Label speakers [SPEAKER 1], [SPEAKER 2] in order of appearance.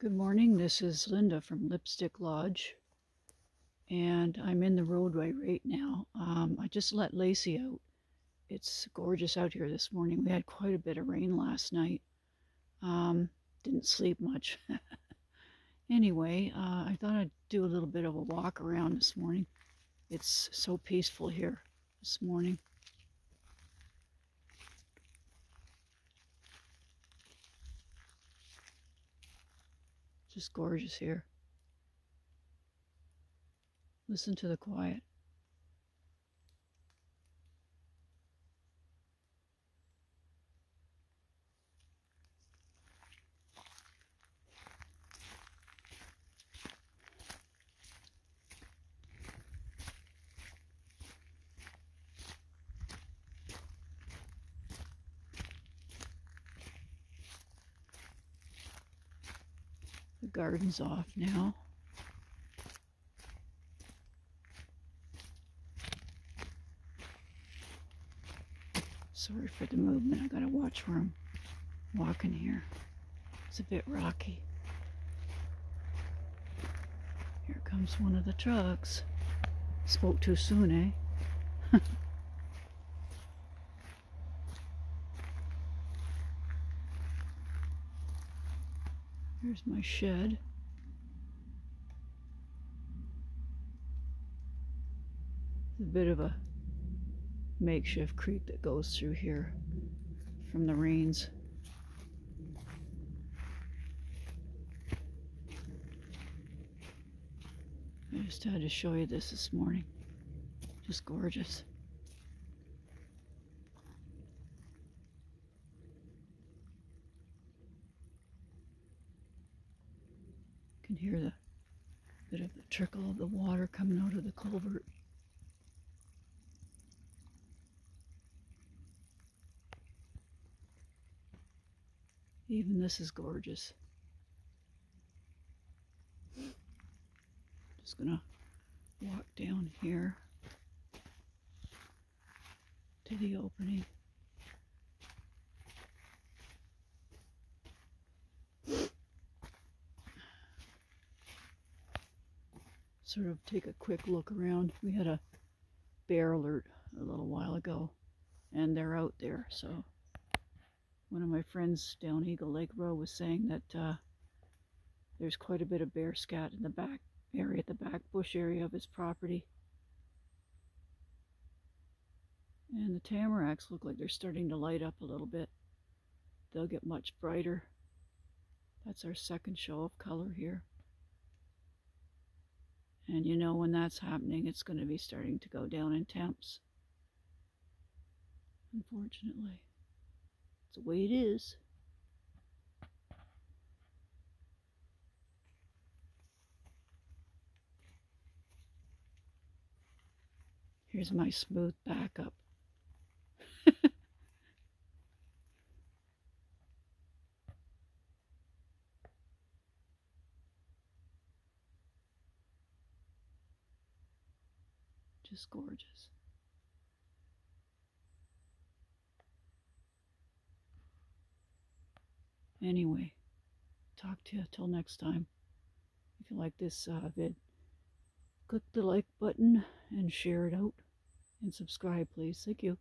[SPEAKER 1] Good morning, this is Linda from Lipstick Lodge, and I'm in the roadway right now. I just let Lacey out. It's gorgeous out here this morning. We had quite a bit of rain last night. Didn't sleep much. Anyway, I thought I'd do a little bit of a walk around this morning. It's so peaceful here this morning. Just gorgeous here. Listen to the quiet. The garden's off now. Sorry for the movement. I gotta watch where I'm walking here. It's a bit rocky. Here comes one of the trucks. Spoke too soon, eh? Here's my shed. It's a bit of a makeshift creek that goes through here from the rains. I just had to show you this morning. Just gorgeous. You can hear the bit of the trickle of the water coming out of the culvert. Even this is gorgeous. Just gonna walk down here to the opening. Sort of take a quick look around. We had a bear alert a little while ago, and they're out there. So one of my friends down Eagle Lake Road was saying that there's quite a bit of bear scat in the back area, the back bush area of his property. And the tamaracks look like they're starting to light up a little bit. They'll get much brighter. That's our second show of color here. And you know, when that's happening, it's going to be starting to go down in temps. Unfortunately. It's the way it is. Here's my smooth backup. Just gorgeous. Anyway, talk to you till next time. If you like this vid, click the like button and share it out, and subscribe, please. Thank you.